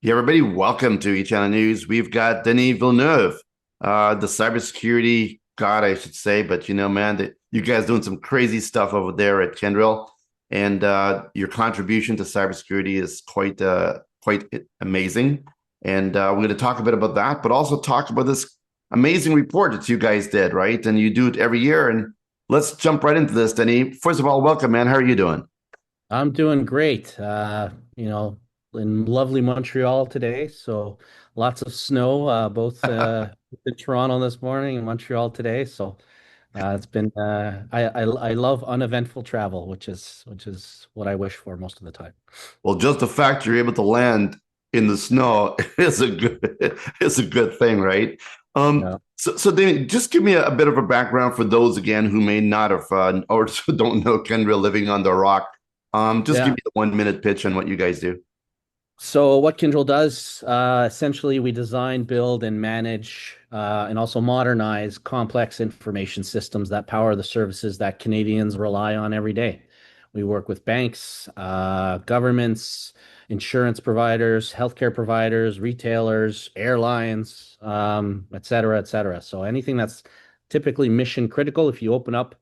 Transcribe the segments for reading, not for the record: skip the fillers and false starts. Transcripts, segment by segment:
Yeah, everybody, welcome to Each Channel News. We've got Denis Villeneuve, the cybersecurity god, I should say. But man, you guys doing some crazy stuff over there at Kyndryl, and your contribution to cybersecurity is quite amazing. And we're going to talk a bit about that, but also talk about this amazing report that you guys did, right? And you do it every year. And let's jump right into this, Denis. First of all, welcome, man. How are you doing? I'm doing great. In lovely Montreal today, so lots of snow, both in Toronto this morning and Montreal today. So it's been I love uneventful travel, which is what I wish for most of the time. Well, just the fact you're able to land in the snow is a good thing, right? Yeah. So then just give me a bit of a background for those again who may not have or don't know Kendra living on the rock. Just give Yeah. me the 1 minute pitch on what you guys do. So what Kyndryl does, essentially we design, build, and manage, and also modernize complex information systems that power the services that Canadians rely on every day. We work with banks, governments, insurance providers, healthcare providers, retailers, airlines, et cetera, et cetera. So anything that's typically mission critical, if you open up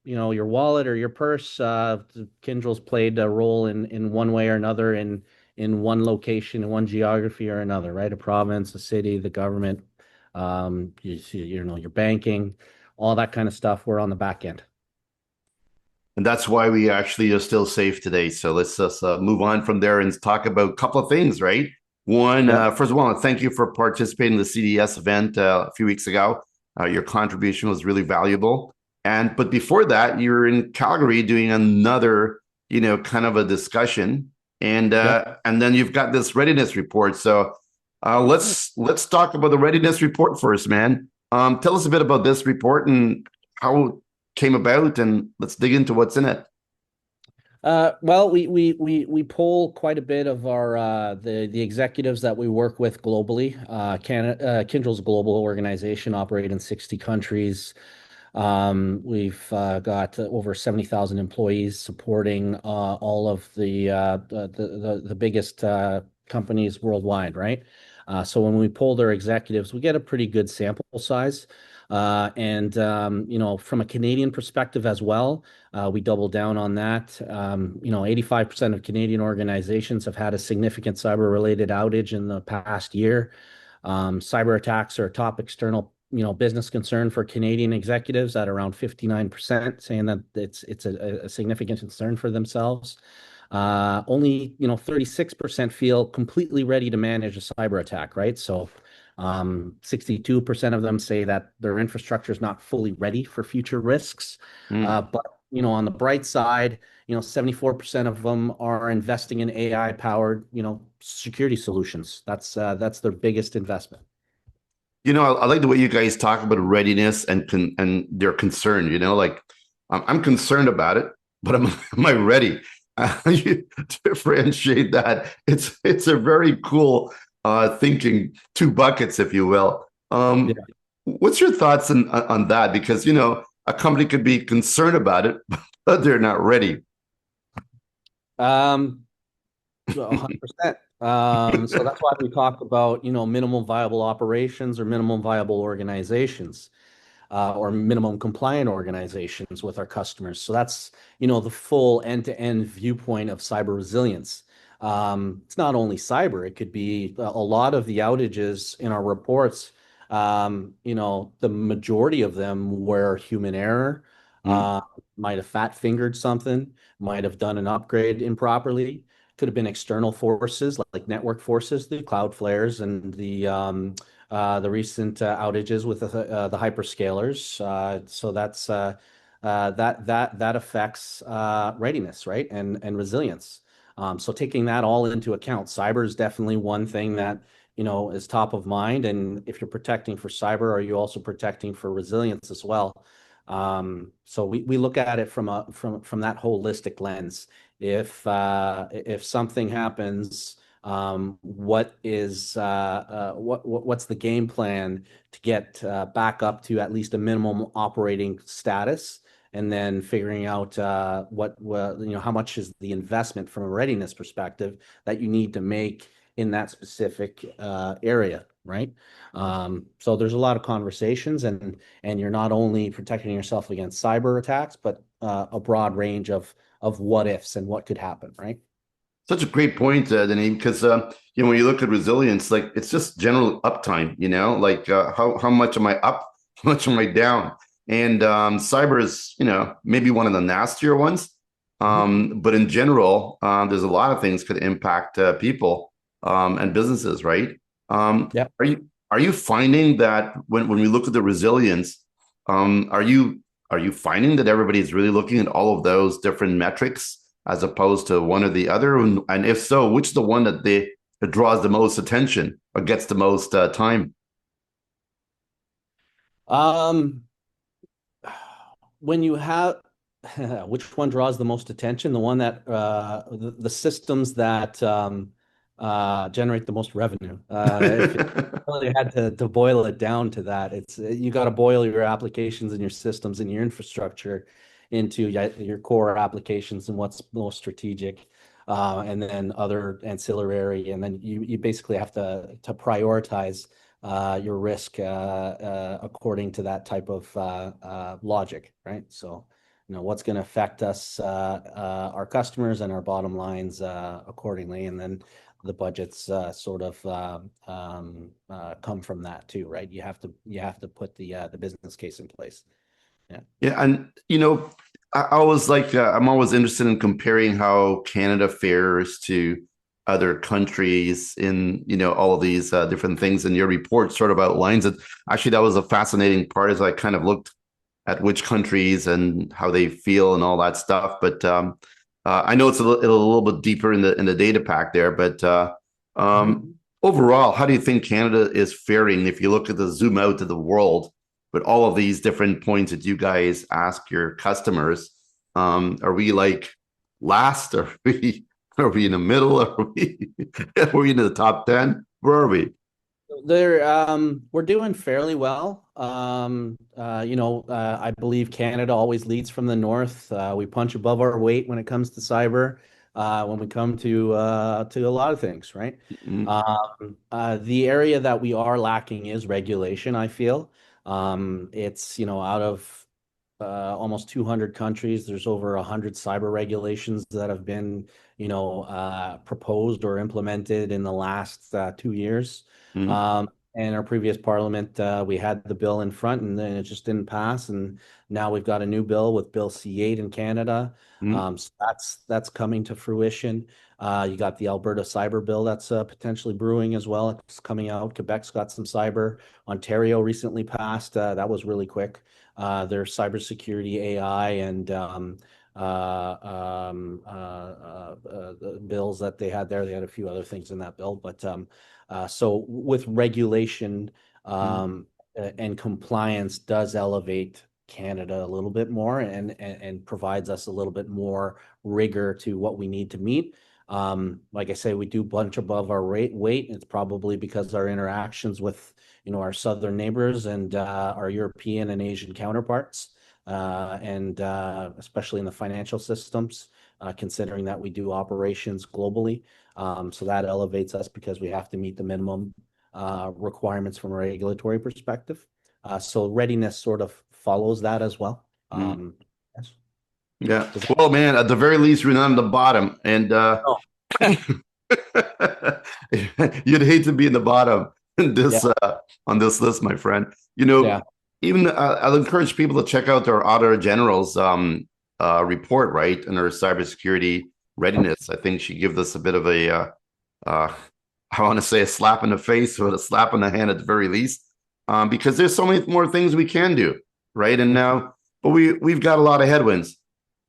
your wallet or your purse, Kyndryl's played a role in one way or another in one location, in one geography or another, right? A province, a city, the government, your banking, all that kind of stuff. We're on the back end. And that's why we actually are still safe today. So let's just move on from there and talk about a couple of things, right? One, Yeah. first of all, thank you for participating in the CDS event a few weeks ago. Your contribution was really valuable. But before that, you were in Calgary doing another, kind of a discussion, Yep. and then you've got this readiness report. So let's talk about the readiness report first, man. Tell us a bit about this report and how came about, and let's dig into what's in it. Well, we poll quite a bit of our the executives that we work with globally. Kyndryl's a global organization, operate in 60 countries. We've got over 70,000 employees supporting all of the biggest companies worldwide, right? So when we poll their executives, we get a pretty good sample size. From a Canadian perspective as well, we double down on that. 85% of Canadian organizations have had a significant cyber-related outage in the past year. Cyber attacks are a top external, business concern for Canadian executives at around 59%, saying that it's a significant concern for themselves. Only, 36% feel completely ready to manage a cyber attack, right? So 62% of them say that their infrastructure is not fully ready for future risks. Mm. But on the bright side, 74% of them are investing in AI powered, security solutions. That's their biggest investment. I like the way you guys talk about readiness and their concern. Like I'm concerned about it, but am I ready? You differentiate that. It's a very cool thinking, two buckets, if you will. What's your thoughts on that? Because a company could be concerned about it, but they're not ready. Um, 100%. So that's why we talk about, minimum viable operations or minimum viable organizations, or minimum compliant organizations with our customers. So that's, the full end-to-end viewpoint of cyber resilience. It's not only cyber, it could be a lot of the outages in our reports. The majority of them were human error, Mm. uh, might have fat fingered something, might have done an upgrade improperly, could have been external forces like network forces, the cloud flares, and the recent outages with the hyperscalers. So that affects readiness, right, and resilience. So taking that all into account, cyber is definitely one thing that is top of mind. And if you're protecting for cyber, are you also protecting for resilience as well? So we look at it from that holistic lens. If something happens, what's the game plan to get back up to at least a minimum operating status? and then figuring out how much is the investment from a readiness perspective that you need to make in that specific area, right? So there's a lot of conversations, and you're not only protecting yourself against cyber attacks, but a broad range of what ifs and what could happen, right? Such a great point, Denis, because when you look at resilience, like it's just general uptime. Like how much am I up, how much am I down? And cyber is maybe one of the nastier ones, but in general, there's a lot of things could impact people and businesses, right? Yeah. Are you finding that when we look at the resilience, are you finding that everybody's really looking at all of those different metrics as opposed to one or the other? And if so, which is the one that draws the most attention or gets the most time? Um, when you have which one draws the most attention? The one that the systems that generate the most revenue. If you really had to boil it down to that, it's you got to boil your applications and your systems and your infrastructure into your core applications and what's most strategic, and then other ancillary, and then you basically have to prioritize your risk according to that type of logic, right? So, what's going to affect us, our customers, and our bottom lines accordingly, and then the budgets sort of come from that too, right? You have to put the business case in place. Yeah. Yeah, and I was like, I'm always interested in comparing how Canada fares to other countries in all of these different things. And your report sort of outlines it. Actually, that was a fascinating part as I kind of looked at which countries and how they feel and all that stuff. But I know it's a little bit deeper in the data pack there. But Mhm. overall, how do you think Canada is faring if you look at the zoom out to the world with all of these different points that you guys ask your customers? Are we like last? Are we in the middle? Are we in the top 10? Where are we? We're doing fairly well. I believe Canada always leads from the north. We punch above our weight when it comes to cyber, when we come to a lot of things, right? Mm, The area that we are lacking is regulation, I feel. It's, out of almost 200 countries, there's over 100 cyber regulations that have been, proposed or implemented in the last 2 years. mm, Um, and our previous parliament, we had the bill in front, and then it just didn't pass. And now we've got a new bill with Bill C8 in Canada. mm, So that's coming to fruition. You got the Alberta cyber bill that's potentially brewing as well. It's coming out. Quebec's got some cyber. Ontario recently passed. That was really quick. Their cybersecurity AI and the bills that they had there. They had a few other things in that bill, but so with regulation mm, and compliance does elevate Canada a little bit more, and provides us a little bit more rigor to what we need to meet. Like I say, we do bunch above our weight. It's probably because our interactions with our southern neighbors and our European and Asian counterparts, and especially in the financial systems, considering that we do operations globally. So that elevates us because we have to meet the minimum requirements from a regulatory perspective. So readiness sort of follows that as well. mm. Yes. Yeah. Does Well, man, at the very least, we're not on the bottom. And Oh, you'd hate to be in the bottom in yeah, this on this list, my friend. yeah. Even I'll encourage people to check out their Auditor General's report, right, and her cybersecurity readiness. I think she gives us a bit of uh, I want to say a slap in the face or a slap in the hand at the very least, because there's so many more things we can do, right? And now, but we've got a lot of headwinds.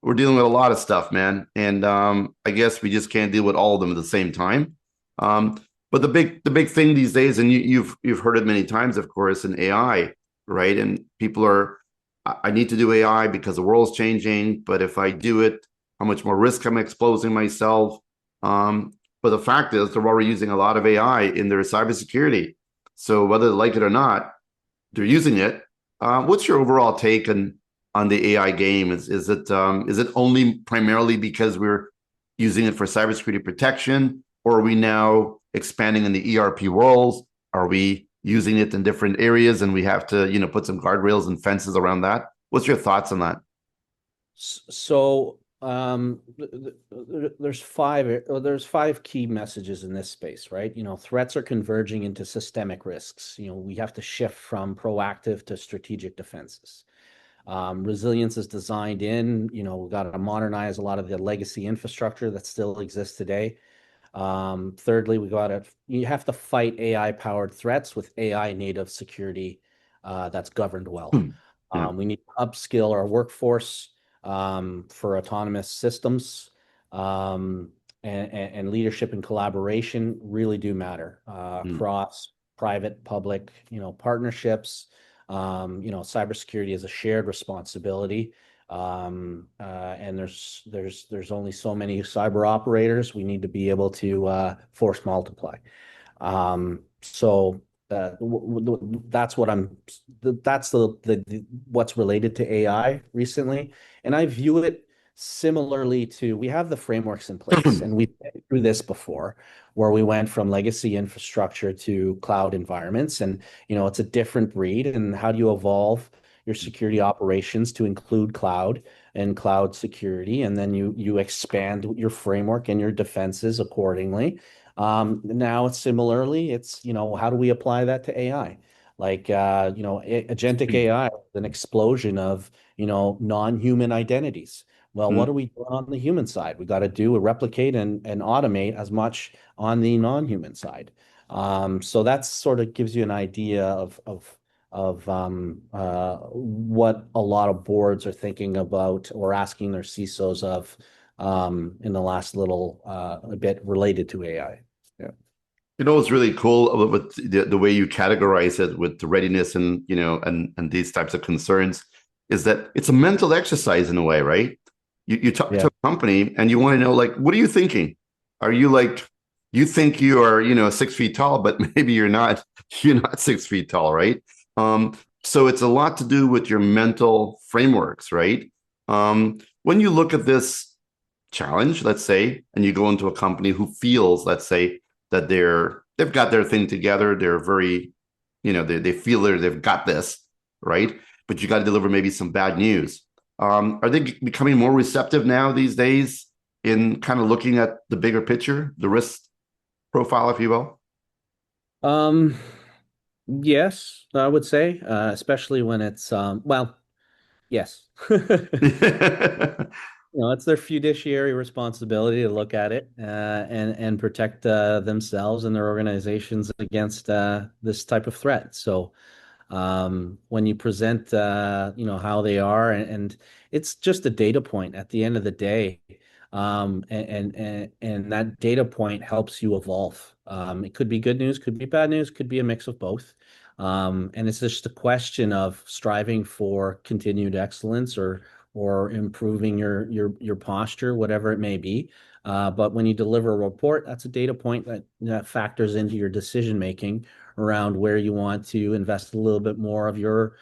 We're dealing with a lot of stuff, man, and I guess we just can't deal with all of them at the same time. Um, but the big thing these days, and you've heard it many times, of course, in AI, right? And people are, I need to do AI because the world's changing, but if I do it, how much more risk I'm exposing myself? But the fact is, they're already using a lot of AI in their cybersecurity. So whether they like it or not, they're using it. What's your overall take on on the AI game? Is it only primarily because we're using it for cybersecurity protection, or are we now expanding in the ERP roles? Are we using it in different areas, and we have to put some guardrails and fences around that? What's your thoughts on that? So there's five key messages in this space, right? Threats are converging into systemic risks. We have to shift from proactive to strategic defenses. Resilience is designed in, we've got to modernize a lot of the legacy infrastructure that still exists today. Thirdly, you have to fight AI powered threats with AI native security that's governed well. Yeah. We need to upskill our workforce for autonomous systems. And leadership and collaboration really do matter Mm, across private, public, partnerships. Cybersecurity is a shared responsibility. And there's only so many cyber operators. We need to be able to force multiply. So that's what's related to AI recently, and I view it similarly to we have the frameworks in place, and we've been through this before, where we went from legacy infrastructure to cloud environments, and it's a different breed. And how do you evolve your security operations to include cloud and cloud security, and then you expand your framework and your defenses accordingly. Now it's similarly, how do we apply that to AI? Like, agentic AI, an explosion of, non-human identities. Well, what mm. are we doing on the human side? We got to do a replicate and automate as much on the non-human side. So that sort of gives you an idea of what a lot of boards are thinking about or asking their CISOs of in the last little a bit related to AI. Yeah. It's really cool with the way you categorize it with the readiness and and these types of concerns is that it's a mental exercise in a way, right? You talk to Yeah. a company and you want to know, like, what are you thinking? Are you like, you think you are 6 feet tall, but maybe you're not 6 feet tall, right? So it's a lot to do with your mental frameworks, right? When you look at this challenge, let's say, and you go into a company who feels, let's say, that they've got their thing together, they're very, they feel they've got this, right? But you got to deliver maybe some bad news. Are they becoming more receptive now these days in kind of looking at the bigger picture, the risk profile, if you will? Um, yes, I would say, especially when it's well, yes. It's their fiduciary responsibility to look at it and protect themselves and their organizations against this type of threat. So when you present, how they are, and it's just a data point at the end of the day. And that data point helps you evolve. It could be good news, could be bad news, could be a mix of both. And it's just a question of striving for continued excellence or improving your posture, whatever it may be. But when you deliver a report, that's a data point that factors into your decision making around where you want to invest a little bit more of your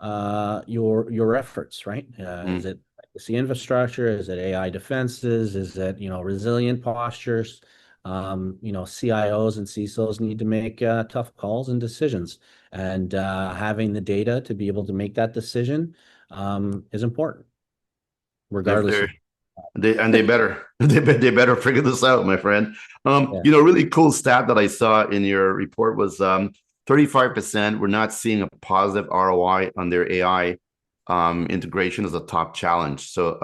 efforts, right? Is Mm. it legacy infrastructure? Is it AI defenses? Is it resilient postures? CIOs and CISOs need to make tough calls and decisions, and having the data to be able to make that decision is important, They're, regardless they're of. they better they better figure this out, my friend. Yeah. Really cool stat that I saw in your report was 35% were not seeing a positive ROI on their AI integration as a top challenge. So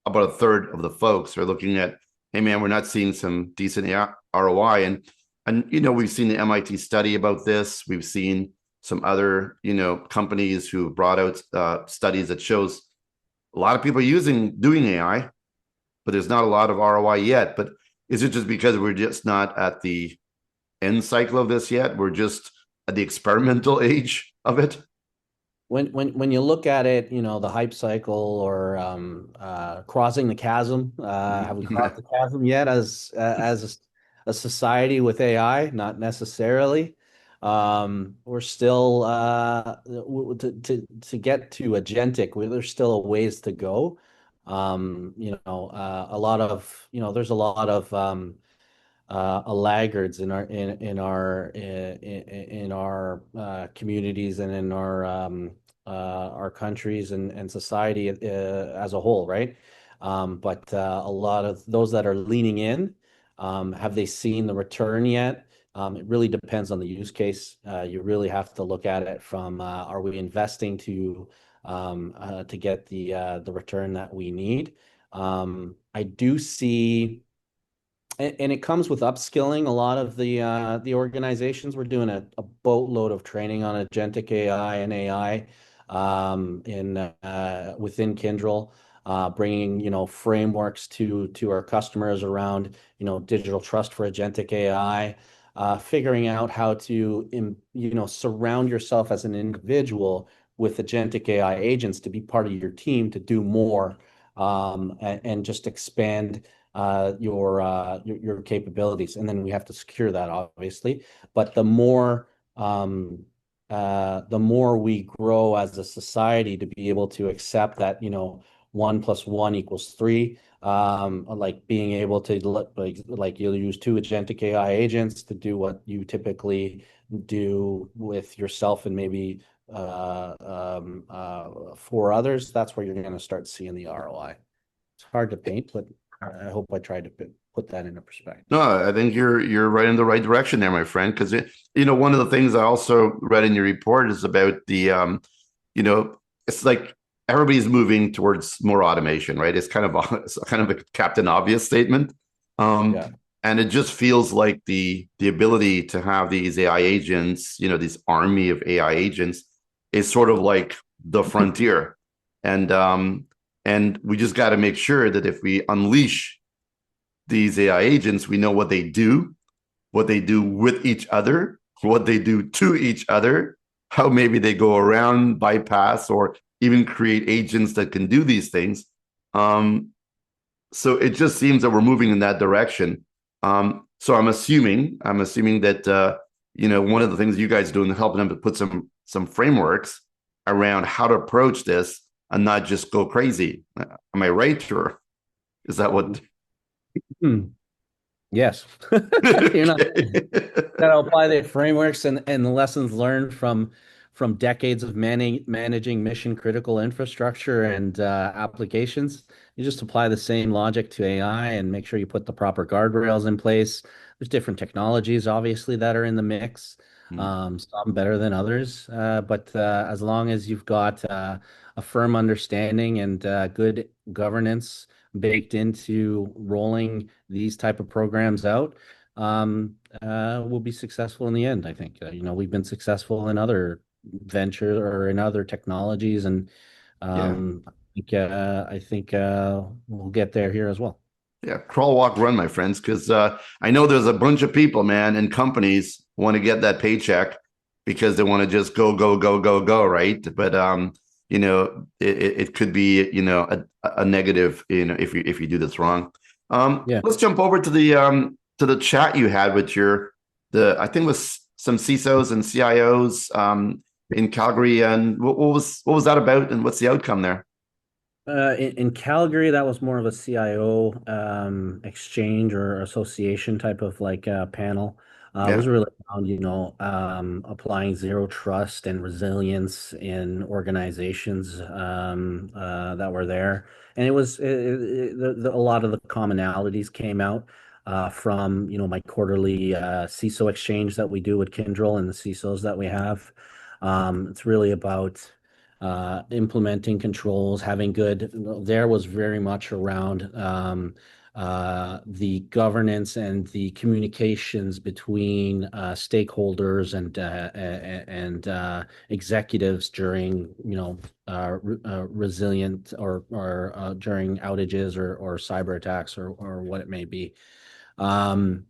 about a third of the folks are looking at, hey man, we're not seeing some decent ROI, and we've seen the MIT study about this. We've seen some other companies who brought out studies that shows a lot of people doing AI, but there's not a lot of ROI yet. But is it just because we're just not at the end cycle of this yet? We're just at the experimental age of it. When you look at it, the hype cycle or crossing the chasm, have we crossed the chasm yet as a society with AI? Not necessarily. We're still to get to agentic, there's still a ways to go. A lot of, there's a lot of laggards in our communities and in our countries and society as a whole, right? But a lot of those that are leaning in, have they seen the return yet? It really depends on the use case. You really have to look at it from, are we investing to get the return that we need? I do see. And it comes with upskilling. A lot of the organizations, we're doing a boatload of training on agentic AI and AI in within Kyndryl, bringing frameworks to our customers around digital trust for agentic AI, figuring out how to surround yourself as an individual with agentic AI agents to be part of your team to do more, and just expand your capabilities. And then we have to secure that, obviously. But the more we grow as a society to be able to accept that, 1 + 1 = 3, like being able to like you'll use two agentic AI agents to do what you typically do with yourself and maybe for others. That's where you're going to start seeing the ROI. It's hard to paint, but I hope I tried to put that into perspective. No, I think you're right in the right direction there, my friend. Because one of the things I also read in your report is about you know, it's like everybody's moving towards more automation, right? It's kind of a Captain Obvious statement, Yeah. and it just feels like the ability to have these AI agents, this army of AI agents, is sort of like the frontier, and we just got to make sure that if we unleash these AI agents, we know what they do with each other, what they do to each other, how maybe they go around, bypass, or even create agents that can do these things. So it just seems that we're moving in that direction. So I'm assuming that one of the things you guys are doing is helping them to put some frameworks around how to approach this and not just go crazy. Am I right, or is that what? Hmm. Yes. You're not gotta apply the frameworks and the lessons learned from decades of managing mission critical infrastructure and applications. You just apply the same logic to AI and make sure you put the proper guardrails in place. There's different technologies, obviously, that are in the mix. Some better than others, but as long as you've got a firm understanding and good governance baked into rolling these type of programs out, we'll be successful in the end. I think, we've been successful in other ventures or in other technologies, and Yeah. I think we'll get there here as well. Yeah, crawl, walk, run, my friends, because I know there's a bunch of people, man, and companies want to get that paycheck because they want to just go, go, go, go, go, right? But it could be a negative, if you do this wrong. Yeah. Let's jump over to the chat you had with the I think it was some CISOs and CIOs in Calgary, and what was that about, and what's the outcome there? In Calgary, that was more of a CIO exchange or association type of like panel. It was Yeah, really around, applying zero trust and resilience in organizations that were there. And it was a lot of the commonalities came out from, my quarterly CISO exchange that we do with Kyndryl and the CISOs that we have. It's really about implementing controls, having good. There was very much around the governance and the communications between stakeholders and executives during, resilient or during outages or cyber attacks or what it may be. And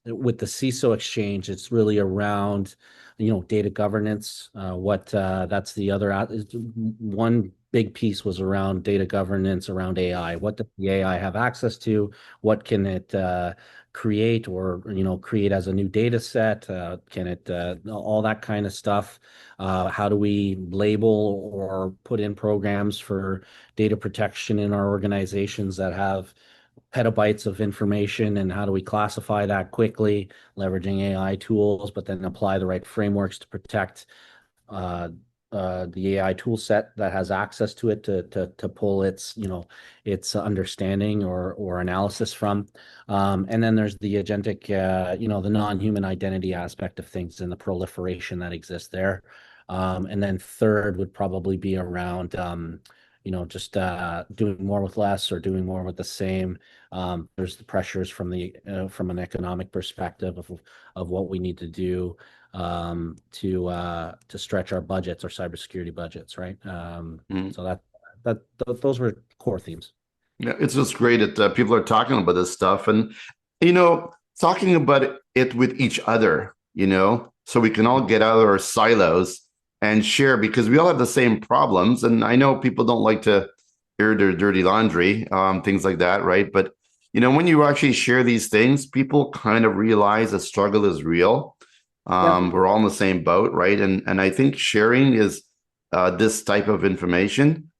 with the CISO exchange, it's really around, data governance. What That's the other one big piece was around data governance around AI. What does the AI have access to? What can it create or create as a new data set? Can it all that kind of stuff? How do we label or put in programs for data protection in our organizations that have petabytes of information, and how do we classify that quickly, leveraging AI tools, but then apply the right frameworks to protect uh, the AI tool set that has access to it to pull its understanding or analysis from. And then there's the agentic, the non-human identity aspect of things and the proliferation that exists there. And then third would probably be around, just doing more with less or doing more with the same. There's the pressures from an economic perspective of what we need to do to stretch our budgets, our cybersecurity budgets, right? Mm. So those were core themes. Yeah, it's just great that people are talking about this stuff and, talking about it with each other, so we can all get out of our silos and share because we all have the same problems. And I know people don't like to air their dirty laundry, things like that, right? But, when you actually share these things, people kind of realize the struggle is real. Yeah. We're all in the same boat, right? And I think sharing is this type of information.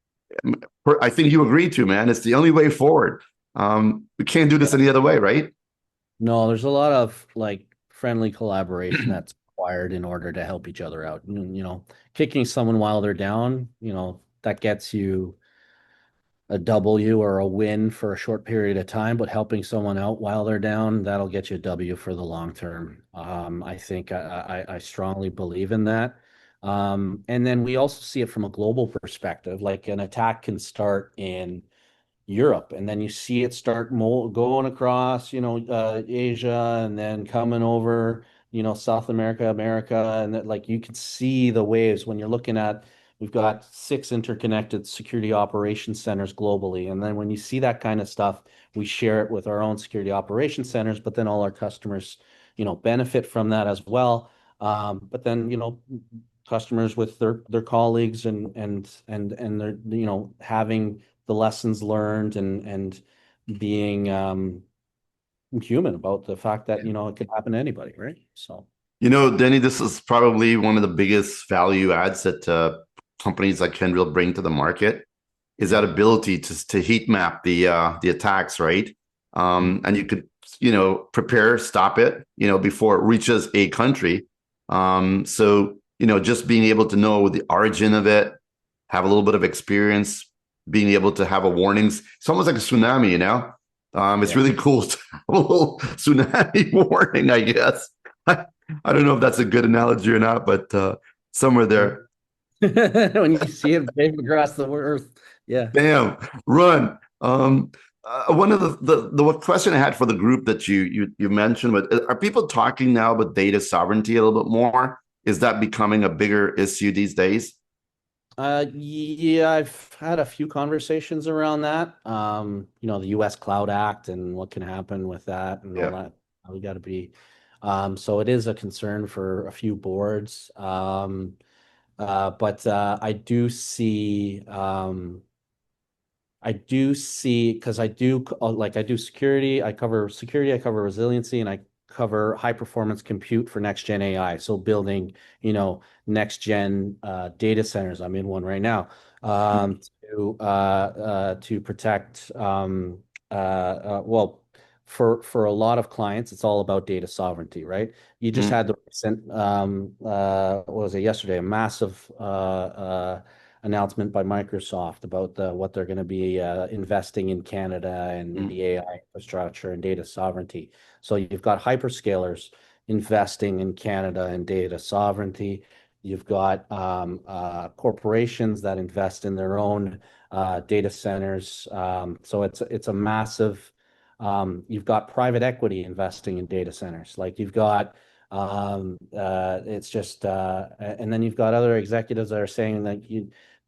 I think you agree to, man. It's the only way forward. We can't do this any other way, right? No, there's a lot of like friendly collaboration that's required in order to help each other out. Kicking someone while they're down, that gets you a W or a win for a short period of time, but helping someone out while they're down, that'll get you a W for the long term. I think I strongly believe in that. And then we also see it from a global perspective. Like an attack can start in Europe, and then you see it start going across, Asia, and then coming over, South America, America, and that like you can see the waves when you're looking at. We've got 6 interconnected security operations centers globally, and then when you see that kind of stuff, we share it with our own security operations centers, but then all our customers, benefit from that as well. But then, customers with their colleagues and they're having the lessons learned and being human about the fact that it could happen to anybody, right? So Denny, this is probably one of the biggest value adds that companies like Kyndryl bring to the market is that yeah. ability to heat map the attacks, right? And you could prepare, stop it, before it reaches a country. So just being able to know the origin of it, have a little bit of experience, being able to have a warnings. It's almost like a tsunami, It's Yeah. really cool to have a little tsunami warning, I guess. I don't know if that's a good analogy or not, but somewhere there. When you see it wave across the earth, yeah. Bam, run. One of the question I had for the group that you mentioned, but are people talking now about data sovereignty a little bit more? Is that becoming a bigger issue these days? Yeah, I've had a few conversations around that. The US Cloud Act and what can happen with that and all Yeah. that. We got to be. So it is a concern for a few boards. But I do see because I do security, I cover resiliency, and I cover high performance compute for next gen AI. So building, next gen data centers. I'm in one right now to protect. Well, for a lot of clients, it's all about data sovereignty, right? You just Mm, had the recent, what was it yesterday? A massive announcement by Microsoft about what they're going to be investing in Canada and mm, the AI infrastructure and data sovereignty. So you've got hyperscalers investing in Canada and data sovereignty. You've got corporations that invest in their own data centers. So it's a massive. You've got private equity investing in data centers. Like you've got it's just and then you've got other executives that are saying that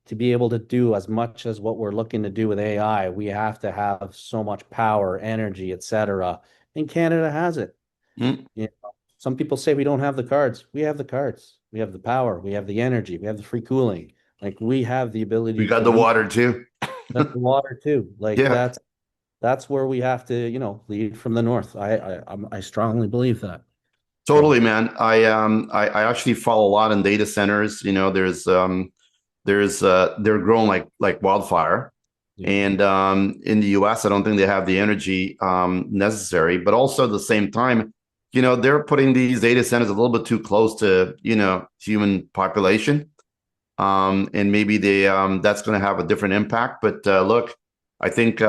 to be able to do as much as what we're looking to do with AI, we have to have so much power, energy, etc. And Canada has it. mm. Some people say we don't have the cards. We have the cards. We have the power. We have the energy. We have the free cooling. Like we have the We ability got to the do water too. that. The water too. Like Yeah. that's that's where we have to, lead from the north. I strongly believe that. So Totally, man. I actually follow a lot in data centers. They're growing like wildfire. yeah, And in the US, I don't think they have the energy necessary. But also at the same time, they're putting these data centers a little bit too close to, human population. And maybe that's going to have a different impact. But look, I think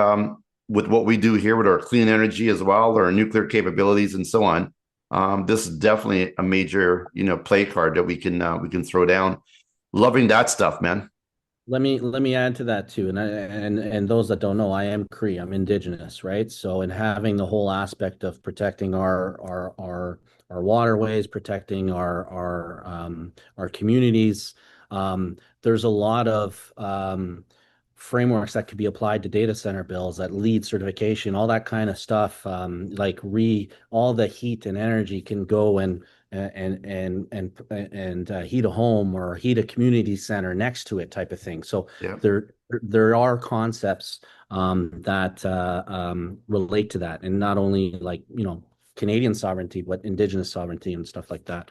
with what we do here with our clean energy as well, our nuclear capabilities and so on, this is definitely a major, play card that we can throw down. Loving that stuff, man. let me add to that too. And those that don't know, I am Cree. I'm indigenous, right? So in having the whole aspect of protecting our waterways, protecting our communities, there's a lot of frameworks that could be applied to data center bills, that lead certification, all that kind of stuff. Like re all the heat and energy can go and heat a home or heat a community center next to it, type of thing. So Yeah. there are concepts that relate to that, and not only like Canadian sovereignty, but Indigenous sovereignty and stuff like that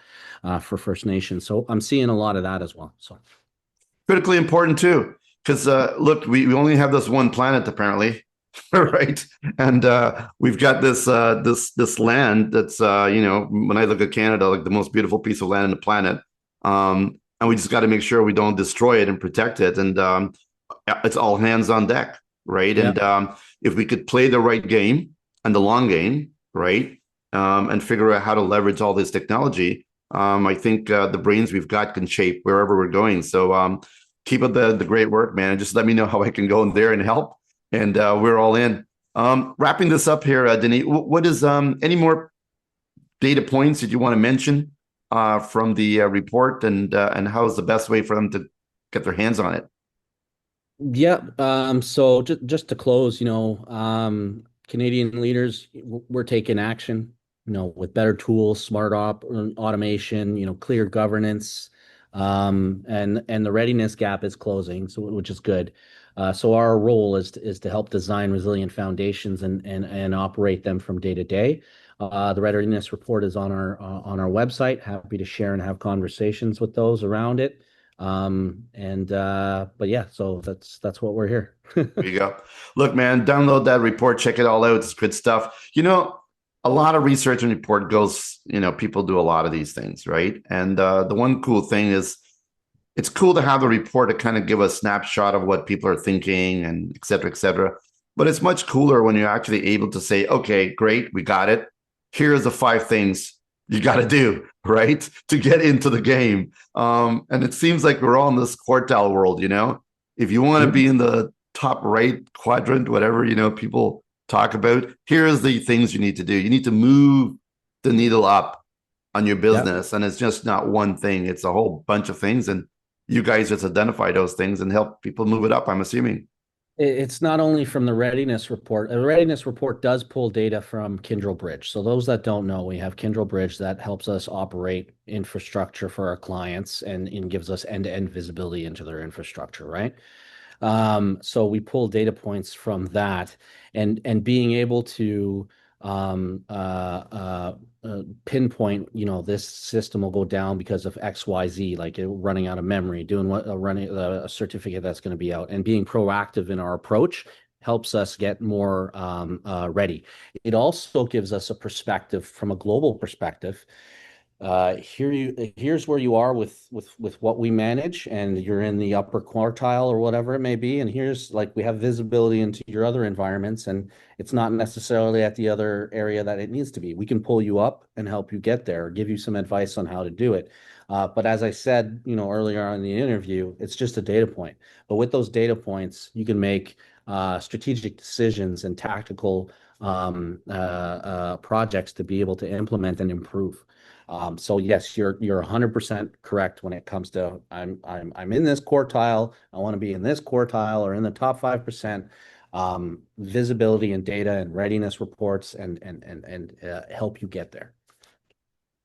for First Nations. So I'm seeing a lot of that as well. So Critically important too, because look, we only have this one planet apparently, right? And we've got this land that's when I look at Canada, like the most beautiful piece of land on the planet, and we just got to make sure we don't destroy it and protect it. And it's all hands on deck, right? yeah. And if we could play the right game and the long game, right, and figure out how to leverage all this technology, I think the brains we've got can shape wherever we're going. So keep up the great work, man. And just let me know how I can go in there and help. And we're all in. Wrapping this up here, Denis, what is any more data points that you want to mention from the report, and how is the best way for them to get their hands on it? Yeah. So just to close, Canadian leaders, we're taking action, with better tools, automation, clear governance, and the readiness gap is closing, so which is good. So our role is to help design resilient foundations and operate them from day to day. The readiness report is on our website. Happy to share and have conversations with those around it. But yeah, so that's what we're here. There you go. Look, man, download that report, check it all out. It's good stuff. A lot of research and report goes, people do a lot of these things, right? And the one cool thing is it's cool to have the report to kind of give a snapshot of what people are thinking and et cetera, et cetera. But it's much cooler when you're actually able to say, okay, great, we got it. Here's the 5 things you got to do, right, to get into the game. And it seems like we're all in this quartile world, If you want to be in the top right quadrant, whatever, people talk about, here's the things you need to do. You need to move the needle up on your Yeah. business. And it's just not one thing, it's a whole bunch of things. And you guys just identify those things and help people move it up, I'm assuming. It's not only from the readiness report. The readiness report does pull data from Kyndryl Bridge. So those that don't know, we have Kyndryl Bridge that helps us operate infrastructure for our clients and gives us end-to-end visibility into their infrastructure, right? So we pull data points from that, and being able to pinpoint, this system will go down because of XYZ, like running out of memory, doing what running a certificate that's going to be out, and being proactive in our approach helps us get more ready. It also gives us a perspective from a global perspective. Here's where you are with what we manage, and you're in the upper quartile or whatever it may be, and here's, like, we have visibility into your other environments, and it's not necessarily at the other area that it needs to be. We can pull you up and help you get there, or give you some advice on how to do it. But as I said, earlier on in the interview, it's just a data point. But with those data points, you can make strategic decisions and tactical projects to be able to implement and improve. So yes, you're 100% correct when it comes to I'm in this quartile. I want to be in this quartile or in the top 5%. Visibility and data and readiness reports and help you get there.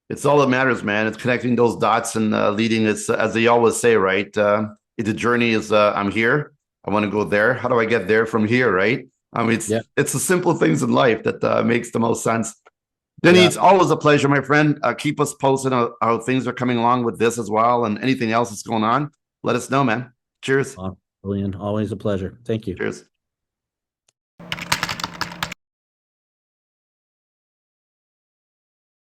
It's all that matters, man. It's connecting those dots and leading us, as they always say, right? The journey is I'm here. I want to go there. How do I get there from here, right? I mean, Yeah. it's the simple things in life that makes the most sense. Denny, Yeah. it's always a pleasure, my friend. Keep us posted on how things are coming along with this as well, and anything else that's going on. Let us know, man. Cheers. Brilliant. Always a pleasure. Thank you. Cheers.